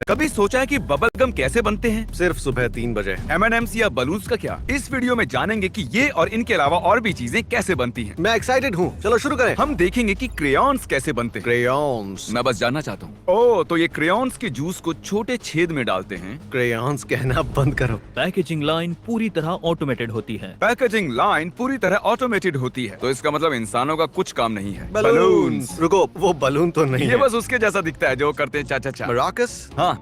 कभी सोचा है कि बबल गम कैसे बनते हैं? सिर्फ सुबह 3 बजे। M&M's या बलून्स का क्या? इस वीडियो में जानेंगे कि ये और इनके अलावा और भी चीजें कैसे बनती हैं। मैं एक्साइटेड हूँ, चलो शुरू करें। हम देखेंगे कि क्रेयॉन्स कैसे बनते हैं। क्रेयॉन्स। मैं बस जानना चाहता हूँ। ओह, तो ये क्रेयॉन्स के जूस को छोटे छेद में डालते हैं। क्रेयॉन्स कहना बंद करो। पैकेजिंग लाइन पूरी तरह ऑटोमेटेड होती है। पैकेजिंग लाइन पूरी तरह ऑटोमेटेड होती है, तो इसका मतलब इंसानों का कुछ काम नहीं है। बलून्स। रुको, वो बलून तो नहीं ये है। बस उसके जैसा दिखता है जो करते हैं चा चा चा। मराकस। हाँ।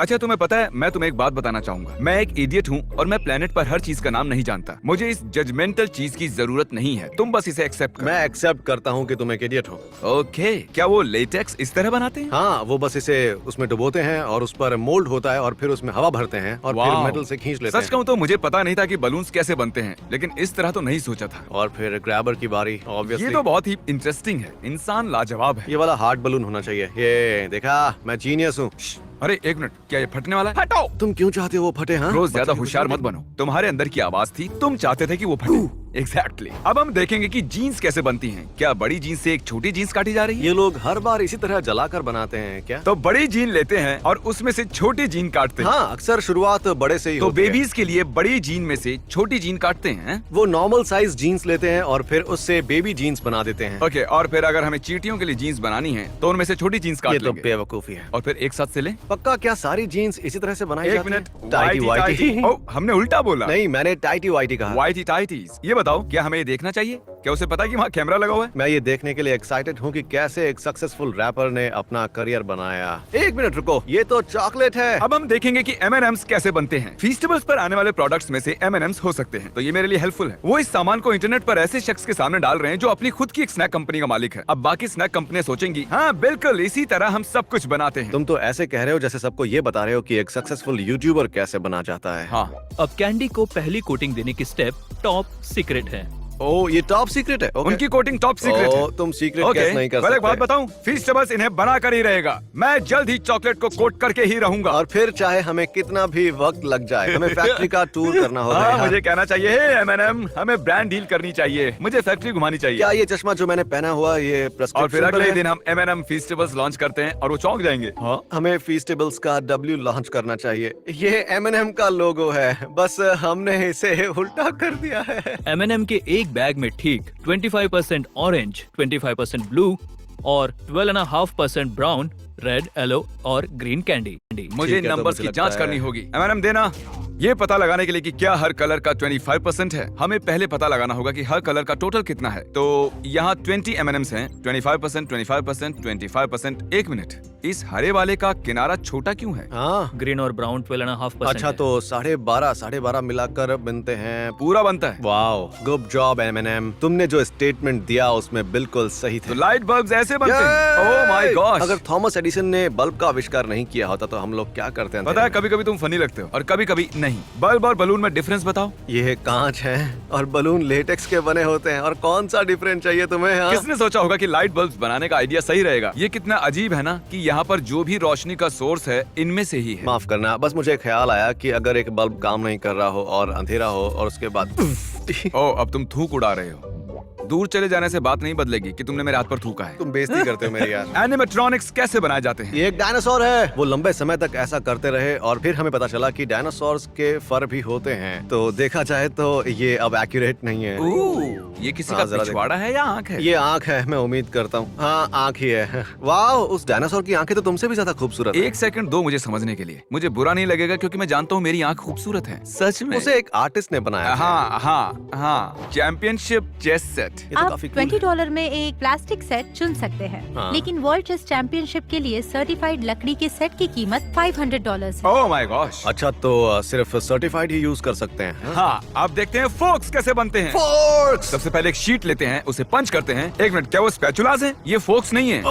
अच्छा, तुम्हें पता है, मैं तुम्हें एक बात बताना चाहूंगा। मैं एक इडियट हूँ और मैं प्लेनेट पर हर चीज का नाम नहीं जानता। मुझे इस जजमेंटल चीज की जरूरत नहीं है, तुम बस इसे एक्सेप्ट करो। मैं एक्सेप्ट करता हूँ कि तुम एक इडियट हो। ओके, क्या वो लेटेक्स इस तरह बनाते हैं? हाँ, वो बस इसे उसमें डुबोते हैं और उस पर मोल्ड होता है और फिर उसमें हवा भरते हैं और फिर वाव। मेटल से खींच लेते सच हैं। कहूँ तो मुझे पता नहीं था कि बलून्स कैसे बनते हैं, लेकिन इस तरह तो नहीं सोचा था। और फिर ग्रैबर की बारी, ये ऑब्वियसली। तो बहुत ही इंटरेस्टिंग है। इंसान लाजवाब है। ये वाला हार्ड बलून होना चाहिए। ये देखा, मैं जीनियस हूँ। अरे एक मिनट, क्या ये फटने वाला है? हटाओ। तुम क्यों चाहते हो वो फटे? हाँ, रोज ज्यादा बच्चों की होशियार मत खुशी बनो। तुम्हारे अंदर की आवाज थी, तुम चाहते थे कि वो फटे। एग्जैक्टली। अब हम देखेंगे कि जीन्स कैसे बनती हैं। क्या बड़ी जीन्स से एक छोटी जीन्स काटी जा रही है? ये लोग हर बार इसी तरह जलाकर बनाते हैं क्या? तो बड़ी जीन लेते हैं और उसमें से छोटी जीन काटते हैं। हाँ, अक्सर शुरुआत बड़े से ही तो होती है। बेबीज के लिए बड़ी जीन में से छोटी जीन काटते हैं। वो नॉर्मल साइज जीन्स लेते हैं और फिर उससे बेबी जीन्स बना देते हैं। ओके, और फिर अगर हमें चींटियों के लिए जीन्स बनानी है तो उनमें से छोटी जीन्स ये काट तो लेंगे बेवकूफी है। और फिर एक साथ सिले। पक्का क्या सारी जीन्स इसी तरह से बनाई एक जाती मिनट, हैं? टाइटी वाइटी। ओह, हमने उल्टा बोला। नहीं, मैंने टाइटी वाइटी कहा। वाइटी टाइटीज। ये बताओ, क्या हमें ये देखना चाहिए? क्या उसे पता है कि वहाँ कैमरा लगा हुआ है? मैं ये देखने के लिए एक्साइटेड हूँ कि कैसे एक सक्सेसफुल रैपर ने अपना करियर बनाया। एक मिनट रुको, ये तो चॉकलेट है। अब हम देखेंगे कि M&M's कैसे बनते हैं। फेस्टिवल्स पर आने वाले प्रोडक्ट्स में से M&M's हो सकते हैं, तो ये मेरे लिए हेल्पफुल है। वो इस सामान को इंटरनेट पर ऐसे शख्स के सामने डाल रहे हैं जो अपनी खुद की एक स्नैक कंपनी का मालिक है। अब बाकी स्नैक कंपनियां सोचेंगी, हाँ बिल्कुल इसी तरह हम सब कुछ बनाते हैं। तुम तो ऐसे कह रहे हो जैसे सबको ये बता रहे हो कि एक सक्सेसफुल यूट्यूबर कैसे बना जाता है। हाँ। अब कैंडी को पहली कोटिंग देने की स्टेप टॉप सीक्रेट है। ओ, ये टॉप सीक्रेट है। ओके। उनकी कोटिंग टॉप सीक्रेट है। ओ, तुम सीक्रेट कैसे नहीं कर पर एक बात सकते? बताऊं, फेस्टिवल्स इन्हें बना कर ही रहेगा। मैं जल्द ही चॉकलेट को कोट करके ही रहूंगा। और फिर चाहे हमें कितना भी वक्त लग जाए, हमें फैक्ट्री का टूर करना होगा। हाँ, यार। मुझे कहना चाहिए, हे M&M, हमें ब्रांड डील करनी चाहिए। मुझे फैक्ट्री घुमानी चाहिए। क्या ये चश्मा जो मैंने पहना हुआ ये और फिर प्रेस्क्रिप्शन अगले पर है? दिन हम M&M फेस्टिवल्स लॉन्च करते हैं और वो चौंक जाएंगे। हाँ? हमें फेस्टिवल्स का W लॉन्च करना चाहिए। ये M&M का लोगो है, बस हमने इसे उल्टा कर दिया है। M&M के एक बैग में ठीक 25% ऑरेंज, 25% ब्लू और 12.5% ब्राउन, रेड, येलो और ग्रीन कैंडी। मुझे ठीक है, तो नंबर्स मुझे की लगता जांच है- करनी होगी। M&M देना। ये पता लगाने के लिए कि क्या हर कलर का 25% है, हमें पहले पता लगाना होगा कि हर कलर का टोटल कितना है। तो यहाँ 20 M&M's हैं। 25%, 25%, 25%। एक मिनट, इस हरे वाले का किनारा छोटा क्यों है? हाँ, ग्रीन और ब्राउन 12.5%। अच्छा तो 12.5 मिलाकर बनते हैं। पूरा बनता है। Wow, good job M&M। तुमने जो स्टेटमेंट दिया उसमें बिल्कुल सही तो थे। लाइट बल्ब्स ऐसे बनते हैं। Oh my gosh. अगर थॉमस एडिसन ने बल्ब का आविष्कार नहीं किया होता तो हम लोग क्या करते हैं? पता है, कभी कभी तुम फनी लगते हो और कभी कभी नहीं। बल्ब और बलून में डिफरेंस बताओ। ये कांच है और बलून लेटेक्स के बने होते हैं, और कौन सा डिफरेंस चाहिए तुम्हें? हाँ? किसने सोचा होगा कि लाइट बल्ब्स बनाने का आइडिया सही रहेगा? ये कितना अजीब है ना कि यहाँ पर जो भी रोशनी का सोर्स है इनमें से ही है। माफ करना, बस मुझे ख्याल आया कि अगर एक बल्ब काम नहीं कर रहा हो और अंधेरा हो और उसके बाद ओह, अब तुम थूक उड़ा रहे हो। दूर चले जाने से बात नहीं बदलेगी कि तुमने मेरे हाथ पर थूका है। तुम बेइज्जती करते हो मेरी यार। एनिमेट्रॉनिक्स कैसे बनाए जाते हैं? ये एक डायनासोर है। वो लंबे समय तक ऐसा करते रहे और फिर हमें पता चला कि डायनासोर्स के फर भी होते हैं। तो देखा जाए तो ये अब एक्यूरेट नहीं है। ये किसी हाँ, का जरा पिछवाड़ा है या आंख है? ये आंख है, मैं उम्मीद करता हूँ। हाँ, आंख ही है। वाह, उस डायनासोर की आंखें तो तुमसे भी ज्यादा खूबसूरत हैं। एक सेकंड दो मुझे समझने के लिए। मुझे बुरा नहीं लगेगा क्योंकि मैं जानता हूँ मेरी आंख खूबसूरत है। सच में। उसे एक आर्टिस्ट ने बनाया था। हाँ हाँ हाँ, चैंपियनशिप चेस सेट। ये तो आप काफी cool है। $20 में एक प्लास्टिक सेट चुन सकते हैं, हाँ। लेकिन वर्ल्ड चेस चैंपियनशिप के लिए सर्टिफाइड लकड़ी के सेट की कीमत $500 है। Oh my gosh. अच्छा तो सिर्फ सर्टिफाइड ही यूज कर सकते हैं? हाँ, अब देखते हैं फोर्क्स कैसे बनते हैं। फोर्क्स। सबसे पहले एक शीट लेते हैं, उसे पंच करते हैं। एक मिनट, क्या वो स्पैचुलास हैं? ये फोर्क्स नहीं है।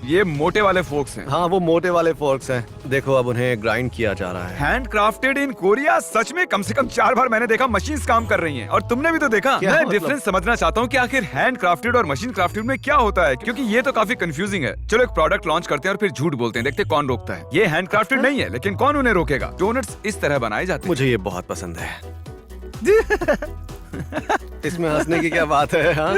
ये मोटे वाले फोर्क्स हैं। हाँ, वो मोटे वाले फोर्क्स हैं। देखो अब उन्हें ग्राइंड किया जा रहा है। Hand crafted in Korea. सच में कम से कम 4 बार मैंने देखा मशीन्स काम कर रही हैं और तुमने भी तो देखा। क्या मैं मतलब? डिफरेंस समझना चाहता हूँ कि आखिर हैंड क्राफ्टेड और मशीन क्राफ्टेड में क्या होता है, क्योंकि ये तो काफी कंफ्यूजिंग है। चलो एक प्रोडक्ट लॉन्च करते हैं और फिर झूठ बोलते हैं, देखते हैं कौन रोकता है। ये हैंड क्राफ्टेड नहीं है, लेकिन कौन उन्हें रोकेगा? डोनट्स इस तरह बनाए जाते हैं। मुझे ये बहुत पसंद है। इसमें हंसने की क्या बात है? हाँ,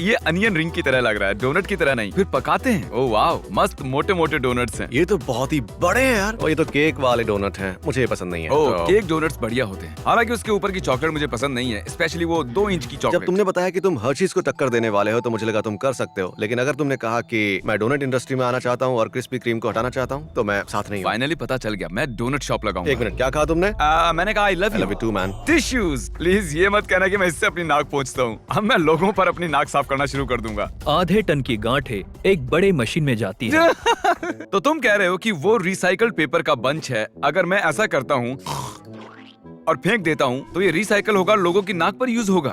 ये अनियन रिंग की तरह लग रहा है, डोनट की तरह नहीं। फिर पकाते हैं। ओह वाह, मस्त मोटे मोटे डोनट्स हैं। ये तो बहुत ही बड़े हैं यार। और ये तो केक वाले डोनट हैं, मुझे ये पसंद नहीं है। ओह, तो केक डोनट्स बढ़िया होते हैं। हालांकि उसके ऊपर की चॉकलेट मुझे पसंद नहीं है, स्पेशली वो 2 इंच की जब चॉकलेट। तुमने बताया कि तुम हर चीज को टक्कर देने वाले हो तो मुझे लगा तुम कर सकते हो, लेकिन अगर तुमने कहा कि मैं डोनट इंडस्ट्री में आना चाहता हूँ और क्रिस्पी क्रीम को हटाना चाहता हूँ तो मैं साथ नहीं हूँ। फाइनली पता चल गया, मैं डोनट शॉप लगाऊंगा। एक मिनट, क्या कहा तुमने? मैंने कहा I love I love you too, man. Tissues. Please ये मत कहना कि मैं इससे अपनी नाक पोंछता हूँ। अब मैं लोगों पर अपनी नाक साफ करना शुरू कर दूंगा। आधे टन की गांठें एक बड़े मशीन में जाती है। तो तुम कह रहे हो कि वो रिसाइकल्ड पेपर का बंच है, अगर मैं ऐसा करता हूँ और फेंक देता हूँ तो ये रिसाइकल होगा, लोगों की नाक पर यूज होगा।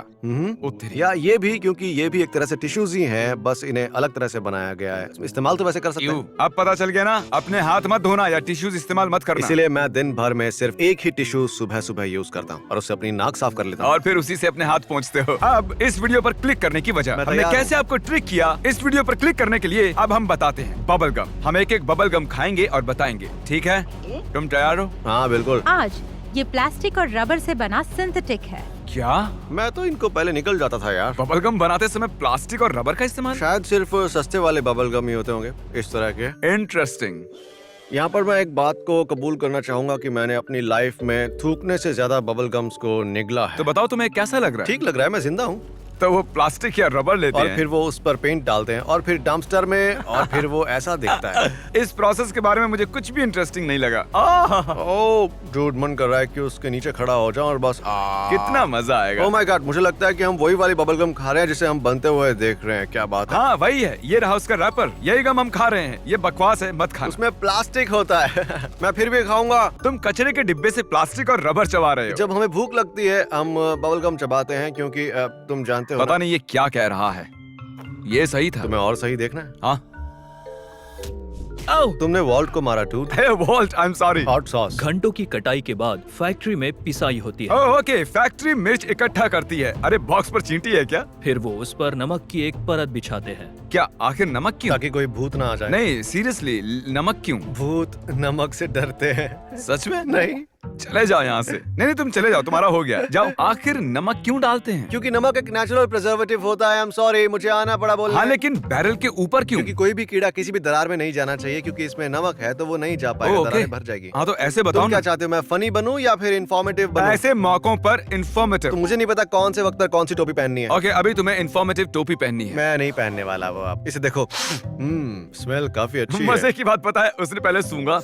ओ तेरी। या ये भी, क्योंकि ये भी एक तरह से टिश्यूज ही हैं, बस इन्हें अलग तरह से बनाया गया है। इस्तेमाल तो वैसे कर सकते हैं। अब पता चल गया ना, अपने हाथ मत धोना या टिश्यूज इस्तेमाल मत करना। इसीलिए मैं दिन भर में सिर्फ एक ही टिश्यू सुबह सुबह यूज करता हूँ और उससे अपनी नाक साफ कर लेता हूँ। और फिर उसी से अपने हाथ पहुँचते हो। अब इस वीडियो पर क्लिक करने की वजह, मैं हमने तैयार कैसे आपको ट्रिक किया इस वीडियो पर क्लिक करने के लिए, अब हम बताते हैं। बबल गम, हम एक एक बबल गम खाएंगे और बताएंगे, ठीक है? तुम तैयार हो? हाँ बिल्कुल। आज ये प्लास्टिक और रबर से बना सिंथेटिक है। क्या मैं तो इनको पहले निकल जाता था यार। बबल गम बनाते समय प्लास्टिक और रबर का इस्तेमाल? शायद सिर्फ सस्ते वाले बबल गम ही होते होंगे इस तरह के। इंटरेस्टिंग। यहाँ पर मैं एक बात को कबूल करना चाहूंगा कि मैंने अपनी लाइफ में थूकने से ज्यादा बबल गम्स को निगला है। तो बताओ तुम्हें कैसा लग रहा है? ठीक लग रहा है, मैं जिंदा हूँ। तो वो प्लास्टिक या रबर लेते और हैं फिर वो उस पर पेंट डालते हैं और फिर डंपस्टर में और फिर वो ऐसा दिखता है। इस प्रोसेस के बारे में मुझे कुछ भी इंटरेस्टिंग नहीं लगा। ओह डूड, मन कर रहा है कि उसके नीचे खड़ा हो जाऊं और बस कितना मजा आएगा। ओह माय गॉड, मुझे लगता है कि हम वही वाली बबल गम खा रहे हैं जिसे हम बनते हुए देख रहे हैं। क्या बात है। हाँ वही है, ये रहा उसका रैपर, यही गम हम खा रहे हैं। ये बकवास है, मत खाना। उसमें प्लास्टिक होता है। मैं फिर भी खाऊंगा। तुम कचरे के डिब्बे से प्लास्टिक और रबर चबा रहे हो। जब हमें भूख लगती है हम बबल गम चबाते हैं, क्योंकि तुम जानते हो पता ना। नहीं ये क्या कह रहा है। ये सही था। तुम्हें और सही देखना है। हाँ। आओ, तुमने वॉल्ट को मारा टूट। Hey Walt, I am sorry. Hot sauce. घंटों की कटाई के बाद फैक्ट्री में पिसाई होती है। ओके, फैक्ट्री मिर्च इकट्ठा करती है। अरे बॉक्स पर चींटी है क्या? फिर वो उस पर नमक की एक परत बिछाते हैं। क्या आखिर नमक क्यों? ताकि कोई भूत ना आ जाए। नहीं सीरियसली, नमक क्यों? भूत नमक से डरते हैं। सच में? नहीं, चले जाओ यहाँ से। नहीं तुम चले जाओ, तुम्हारा हो गया। जाओ। आखिर नमक क्यों डालते हैं? क्योंकि नमक एक नेचुरल प्रिजर्वेटिव होता है। आई एम सॉरी, मुझे आना पड़ा बोलने। हाँ लेकिन बैरल के ऊपर क्यों? क्योंकि कोई भी कीड़ा किसी भी दरार में नहीं जाना चाहिए, क्योंकि इसमें नमक है तो वो नहीं जा पाएगा, दरार में भर जाएगी। हाँ तो ऐसे बताओ तुम क्या ना। चाहते हो, मैं फनी बनूं या फिर इन्फॉर्मेटिव बनूं? ऐसे मौकों पर इंफॉर्मेटिव। तो मुझे नहीं पता कौन से वक्त पर कौन सी टोपी पहननी है। ओके, अभी तुम्हें इंफॉर्मेटिव टोपी पहननी है। मैं नहीं पहनने वाला वो। आप इसे देखो, स्मेल काफी अच्छी है। मजे की बात पता है, उसने पहले सूंघा,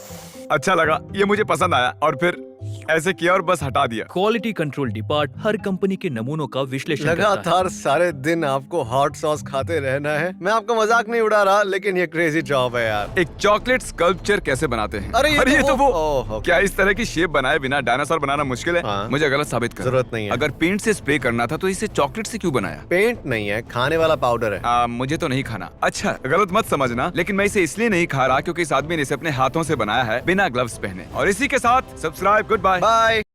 अच्छा लगा, ये मुझे पसंद आया, और फिर ऐसे किया और बस हटा दिया। क्वालिटी कंट्रोल डिपार्ट हर कंपनी के नमूनों का विश्लेषण करता है। लगातार सारे दिन आपको हॉट सॉस खाते रहना है। मैं आपका मजाक नहीं उड़ा रहा, लेकिन ये क्रेजी जॉब है यार। एक चॉकलेट स्कल्पचर कैसे बनाते हैं? अरे ये तो वो ओह, क्या इस तरह की शेप बनाए बिना डायनासोर बनाना मुश्किल है? हाँ। मुझे गलत साबित कर। जरूरत नहीं है। अगर पेंट से स्प्रे करना था तो इसे चॉकलेट से क्यों बनाया? पेंट नहीं है, खाने वाला पाउडर है। मुझे तो नहीं खाना। अच्छा गलत मत समझना, लेकिन मैं इसे इसलिए नहीं खा रहा क्योंकि इस आदमी ने इसे अपने हाथों से बनाया है बिना ग्लव्स पहने। और इसी के साथ सब्सक्राइब, गुड बाय। बाय।